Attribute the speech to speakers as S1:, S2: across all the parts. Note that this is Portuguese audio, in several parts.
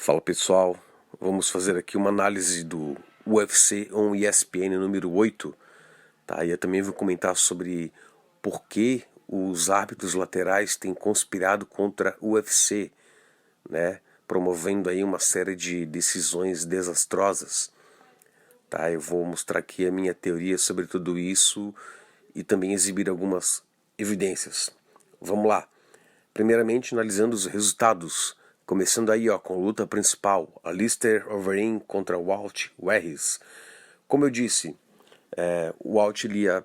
S1: Fala pessoal, vamos fazer aqui uma análise do UFC on ESPN número 8, tá? E eu também vou comentar sobre por que os árbitros laterais têm conspirado contra o UFC, né? Promovendo aí uma série de decisões desastrosas, tá? Eu vou mostrar aqui a minha teoria sobre tudo isso e também exibir algumas evidências. Vamos lá. Primeiramente, analisando os resultados. Começando aí com a luta principal, Alistair Overeem contra Walt Harris. Como eu disse, o Walt ia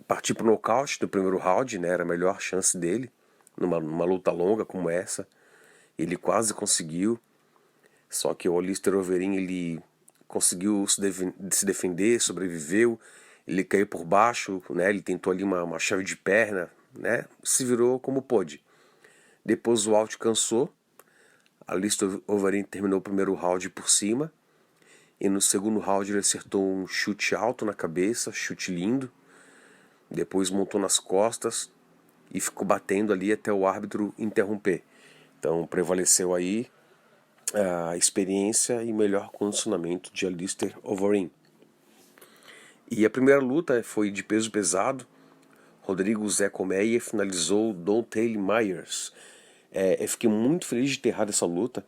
S1: partir para o nocaute no primeiro round, né? Era a melhor chance dele, numa luta longa como essa. Ele quase conseguiu, só que o Alistair Overeem ele conseguiu se defender, sobreviveu. Ele caiu por baixo, né? Ele tentou ali uma chave de perna, né? Se virou como pôde. Depois o Walt cansou. Alistair Overeem terminou o primeiro round por cima. E no segundo round ele acertou um chute alto na cabeça, chute lindo. Depois montou nas costas e ficou batendo ali até o árbitro interromper. Então prevaleceu aí a experiência e melhor condicionamento de Alistair Overeem. E a primeira luta foi de peso pesado. Rodrigo Zé Colmeia finalizou Deontay Myers. Eu fiquei muito feliz de ter errado essa luta,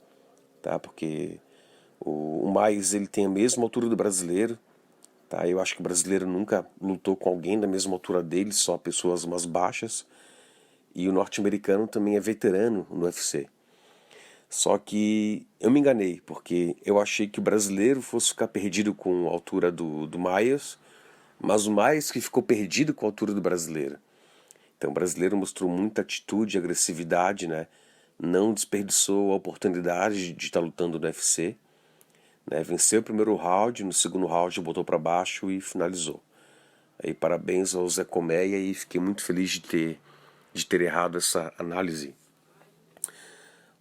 S1: tá? Porque o Myers ele tem a mesma altura do brasileiro, tá? Eu acho que o brasileiro nunca lutou com alguém da mesma altura dele, só pessoas mais baixas. E o norte-americano também é veterano no UFC. Só que eu me enganei, porque eu achei que o brasileiro fosse ficar perdido com a altura do Myers, mas o Myers que ficou perdido com a altura do brasileiro. Então o brasileiro mostrou muita atitude e agressividade, né? Não desperdiçou a oportunidade de estar lutando no UFC. Né? Venceu o primeiro round, no segundo round botou para baixo e finalizou. Aí, parabéns ao Zé Colmeia e fiquei muito feliz de ter errado essa análise.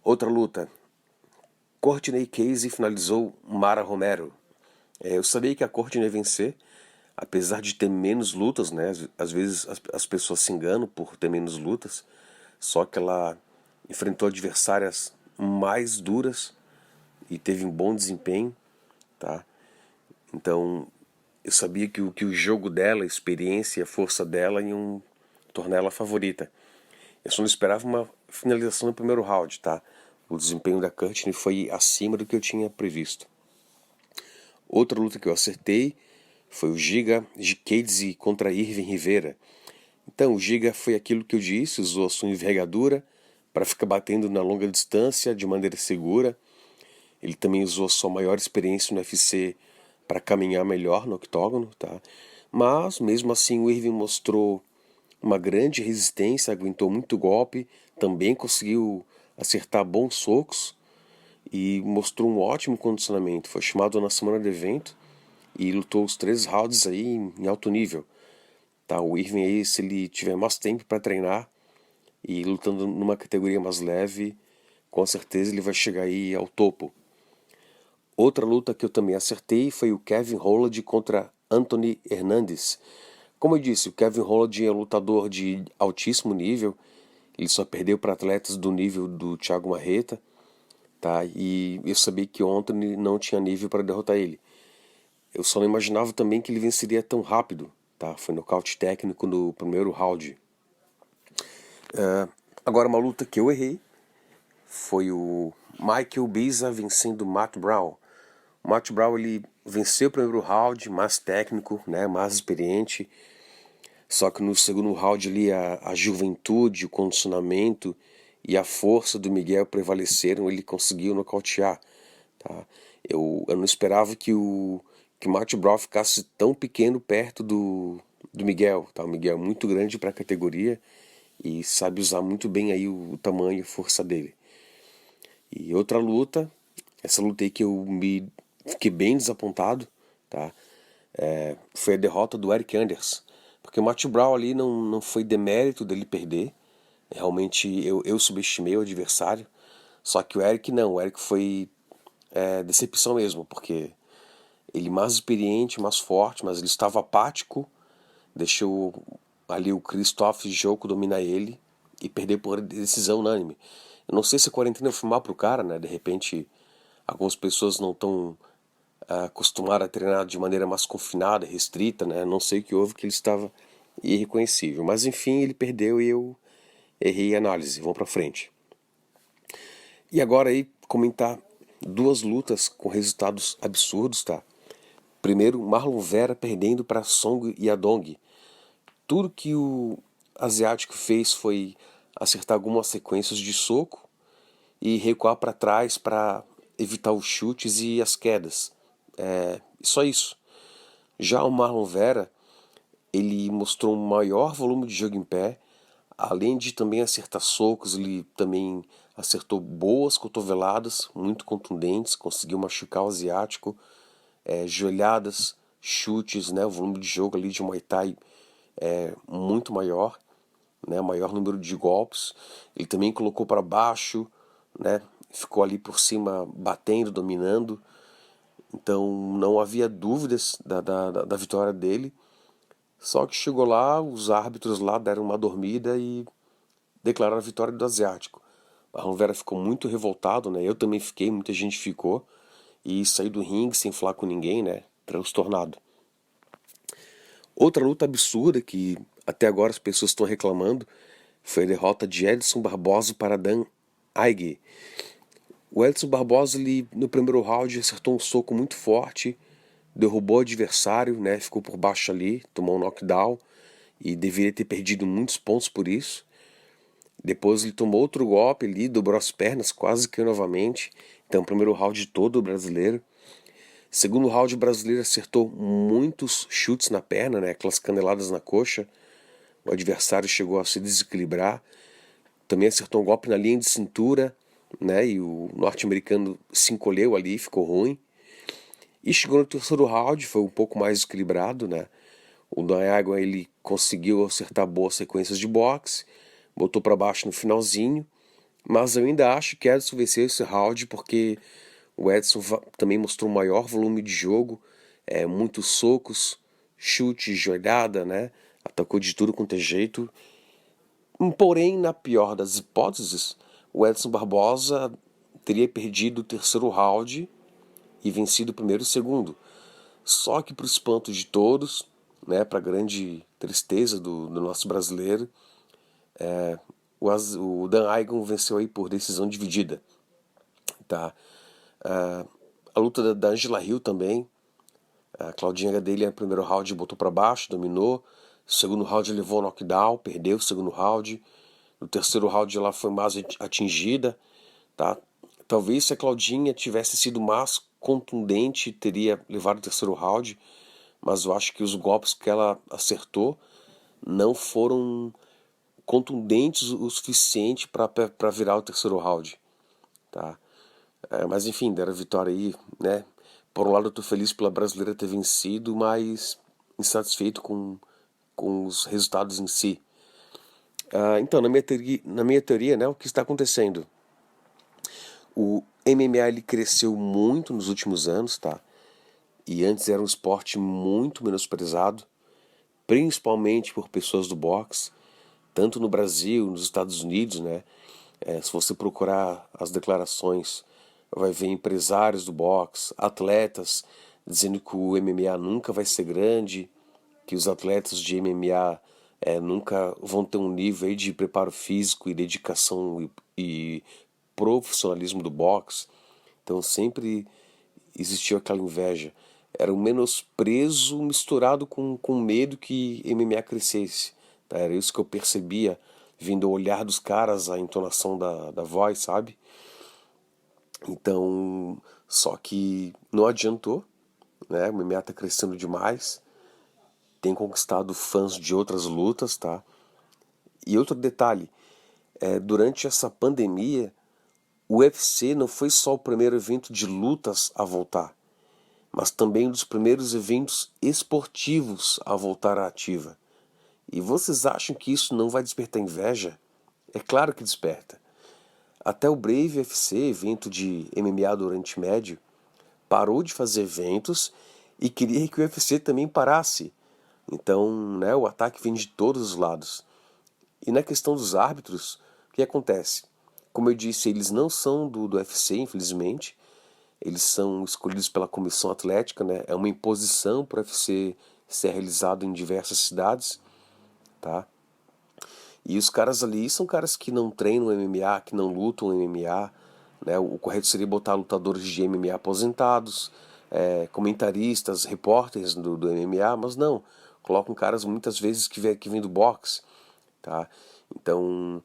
S1: Outra luta. Courtney Casey finalizou Mara Romero. Eu sabia que a Courtney ia vencer, apesar de ter menos lutas, né? Às vezes as pessoas se enganam por ter menos lutas, só que ela enfrentou adversárias mais duras e teve um bom desempenho, tá? Então eu sabia que o jogo dela, a experiência e a força dela iam tornar ela favorita. Eu só não esperava uma finalização no primeiro round, tá? O desempenho da Courtney foi acima do que eu tinha previsto. Outra luta que eu acertei foi o Giga Gikadze contra Irving Rivera. Então, o Giga foi aquilo que eu disse, usou a sua envergadura para ficar batendo na longa distância de maneira segura. Ele também usou a sua maior experiência no UFC para caminhar melhor no octógono, tá? Mas, mesmo assim, o Irving mostrou uma grande resistência, aguentou muito golpe, também conseguiu acertar bons socos e mostrou um ótimo condicionamento. Foi chamado na semana do evento e lutou os 3 rounds aí em alto nível. Tá? O Irving aí, se ele tiver mais tempo para treinar e lutando numa categoria mais leve, com certeza ele vai chegar aí ao topo. Outra luta que eu também acertei foi o Kevin Holland contra Anthony Hernandez. Como eu disse, o Kevin Holland é um lutador de altíssimo nível. Ele só perdeu para atletas do nível do Thiago Marreta, tá? E eu sabia que o Anthony não tinha nível para derrotar ele. Eu só não imaginava também que ele venceria tão rápido, tá? Foi nocaute técnico no primeiro round. Agora uma luta que eu errei foi o Michael Biza vencendo o Matt Brown. O Matt Brown ele venceu o primeiro round, mais técnico, né, mais experiente. Só que no segundo round ali a juventude, o condicionamento e a força do Miguel prevaleceram, ele conseguiu nocautear. Tá? Eu não esperava que o Matt Brown ficasse tão pequeno perto do Miguel. Tá? O Miguel é muito grande para a categoria e sabe usar muito bem aí o tamanho e a força dele. E outra luta, essa luta aí que eu me fiquei bem desapontado, tá? Foi a derrota do Eric Anders. Porque o Matt Brown ali não foi demérito dele perder. Realmente eu subestimei o adversário. Só que o Eric não, o Eric foi decepção mesmo, porque ele mais experiente, mais forte, mas ele estava apático, deixou ali o Christoph Joko dominar ele e perder por decisão unânime. Eu não sei se a quarentena foi mal pro cara, né? De repente algumas pessoas não estão acostumadas a treinar de maneira mais confinada, restrita, né? Não sei o que houve, que ele estava irreconhecível. Mas enfim, ele perdeu e eu errei a análise. Vamos pra frente. E agora aí comentar duas lutas com resultados absurdos, tá? Primeiro, Marlon Vera perdendo para Song Yadong. Tudo que o asiático fez foi acertar algumas sequências de soco e recuar para trás para evitar os chutes e as quedas. Só isso. Já o Marlon Vera, ele mostrou um maior volume de jogo em pé, além de também acertar socos, ele também acertou boas cotoveladas, muito contundentes, conseguiu machucar o asiático, joelhadas, chutes, né, o volume de jogo ali de Muay Thai é muito maior, né, maior número de golpes. Ele também colocou para baixo, né, ficou ali por cima batendo, dominando. Então não havia dúvidas da vitória dele. Só que chegou lá, os árbitros lá deram uma dormida e declararam a vitória do asiático. Marlon Vera ficou muito revoltado, né? Eu também fiquei, muita gente ficou. E saiu do ringue sem falar com ninguém, né? Transtornado. Outra luta absurda que até agora as pessoas estão reclamando foi a derrota de Edson Barbosa para Dan Ige. O Edson Barbosa, ele, no primeiro round, acertou um soco muito forte, derrubou o adversário, né? Ficou por baixo ali, tomou um knockdown e deveria ter perdido muitos pontos por isso. Depois ele tomou outro golpe ali, dobrou as pernas, quase caiu novamente. Então, primeiro round todo brasileiro. Segundo round, o brasileiro acertou muitos chutes na perna, né? Aquelas caneladas na coxa. O adversário chegou a se desequilibrar. Também acertou um golpe na linha de cintura, né? E o norte-americano se encolheu ali, ficou ruim. E chegou no terceiro round, foi um pouco mais equilibrado, né? O Niagara, ele conseguiu acertar boas sequências de boxe, botou para baixo no finalzinho, mas eu ainda acho que Edson venceu esse round porque o Edson também mostrou um maior volume de jogo, muitos socos, chute, joelhada, né? Atacou de tudo quanto é jeito. Porém, na pior das hipóteses, o Edson Barbosa teria perdido o terceiro round e vencido o primeiro e o segundo. Só que, para o espanto de todos, né, para grande tristeza do nosso brasileiro, o Dan Igon venceu aí por decisão dividida. Tá? A luta da Angela Hill também. A Claudinha Gadelha no primeiro round botou para baixo, dominou. No segundo round levou o knockdown, perdeu o segundo round. No terceiro round ela foi mais atingida. Tá? Talvez se a Claudinha tivesse sido mais contundente, teria levado o terceiro round. Mas eu acho que os golpes que ela acertou não foram contundentes o suficiente para virar o terceiro round. Tá? Mas enfim, deram a vitória aí, né? Por um lado eu tô feliz pela brasileira ter vencido, mas insatisfeito com os resultados em si. Então, na minha teoria, né, o que está acontecendo? O MMA ele cresceu muito nos últimos anos, tá? E antes era um esporte muito menosprezado, principalmente por pessoas do boxe, tanto no Brasil, nos Estados Unidos, né? Se você procurar as declarações, vai ver empresários do boxe, atletas dizendo que o MMA nunca vai ser grande, que os atletas de MMA nunca vão ter um nível aí de preparo físico e dedicação e profissionalismo do boxe. Então sempre existiu aquela inveja. Era um menosprezo misturado com medo que MMA crescesse. Tá? Era isso que eu percebia, vindo o olhar dos caras, a entonação da voz, sabe? Então, só que não adiantou, né? O MMA tá crescendo demais, tem conquistado fãs de outras lutas, tá? E outro detalhe, durante essa pandemia, o UFC não foi só o primeiro evento de lutas a voltar, mas também um dos primeiros eventos esportivos a voltar à ativa. E vocês acham que isso não vai despertar inveja? É claro que desperta. Até o Brave UFC, evento de MMA do Oriente Médio, parou de fazer eventos e queria que o UFC também parasse. Então, né, o ataque vem de todos os lados. E na questão dos árbitros, o que acontece? Como eu disse, eles não são do UFC, infelizmente. eles são escolhidos pela comissão atlética, né? É uma imposição para o UFC ser realizado em diversas cidades, tá? E os caras ali são caras que não treinam MMA, que não lutam MMA, né? O correto seria botar lutadores de MMA aposentados, comentaristas, repórteres do MMA, mas não. Colocam caras muitas vezes que vêm do boxe, tá? Então,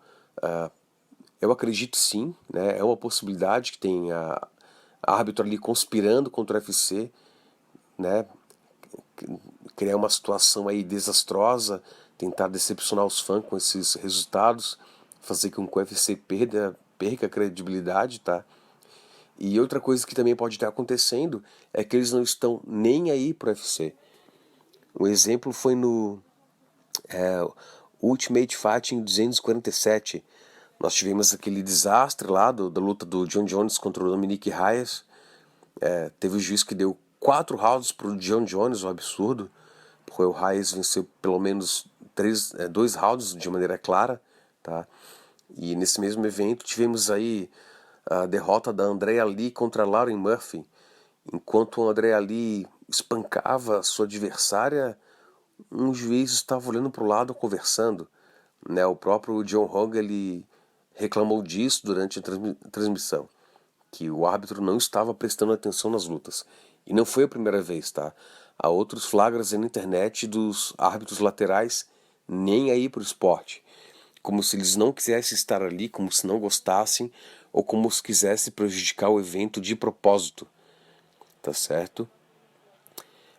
S1: eu acredito sim, né? É uma possibilidade que tem a árbitro ali conspirando contra o UFC, né? Criar uma situação aí desastrosa, tentar decepcionar os fãs com esses resultados, fazer com que o UFC perca a credibilidade, tá? E outra coisa que também pode estar acontecendo é que eles não estão nem aí pro UFC. Um exemplo foi no Ultimate Fighting 247. Nós tivemos aquele desastre lá da luta do John Jones contra o Dominique Reyes. Teve o juiz que deu 4 rounds pro John Jones, um absurdo. Porque o Reyes venceu pelo menos 2 rounds de maneira clara, tá? E nesse mesmo evento tivemos aí a derrota da Andrea Lee contra a Lauren Murphy. Enquanto a Andrea Lee espancava a sua adversária, um juiz estava olhando para o lado conversando, né? O próprio John Hogan ele reclamou disso durante a transmissão, que o árbitro não estava prestando atenção nas lutas. E não foi a primeira vez, tá? Há outros flagras na internet dos árbitros laterais nem aí pro esporte. Como se eles não quisessem estar ali, como se não gostassem, ou como se quisessem prejudicar o evento de propósito. Tá certo?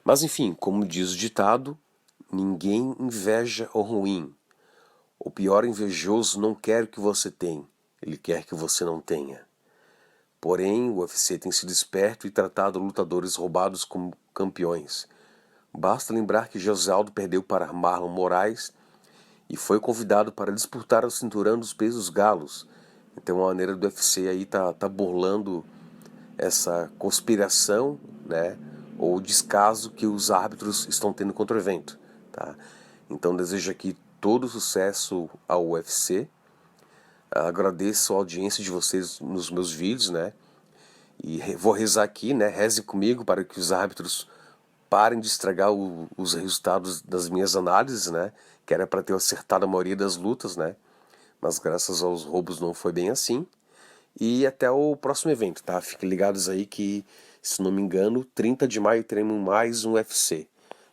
S1: Mas enfim, como diz o ditado, ninguém inveja o ruim. O pior invejoso não quer o que você tem, ele quer que você não tenha. Porém, o UFC tem sido esperto e tratado lutadores roubados como campeões. Basta lembrar que José Aldo perdeu para Marlon Moraes e foi convidado para disputar o cinturão dos pesos galos. Então a maneira do UFC aí tá burlando essa conspiração, né, ou descaso que os árbitros estão tendo contra o evento, tá? Então desejo aqui todo sucesso ao UFC. Agradeço a audiência de vocês nos meus vídeos, né? E vou rezar aqui, né? Reze comigo para que os árbitros parem de estragar os resultados das minhas análises, né? Que era para ter acertado a maioria das lutas, né? Mas graças aos roubos não foi bem assim. E até o próximo evento, tá? Fiquem ligados aí que, se não me engano, 30 de maio teremos mais um UFC.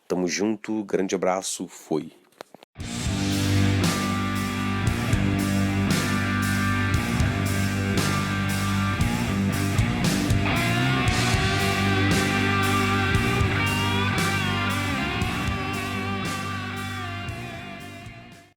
S1: Tamo junto, grande abraço, fui.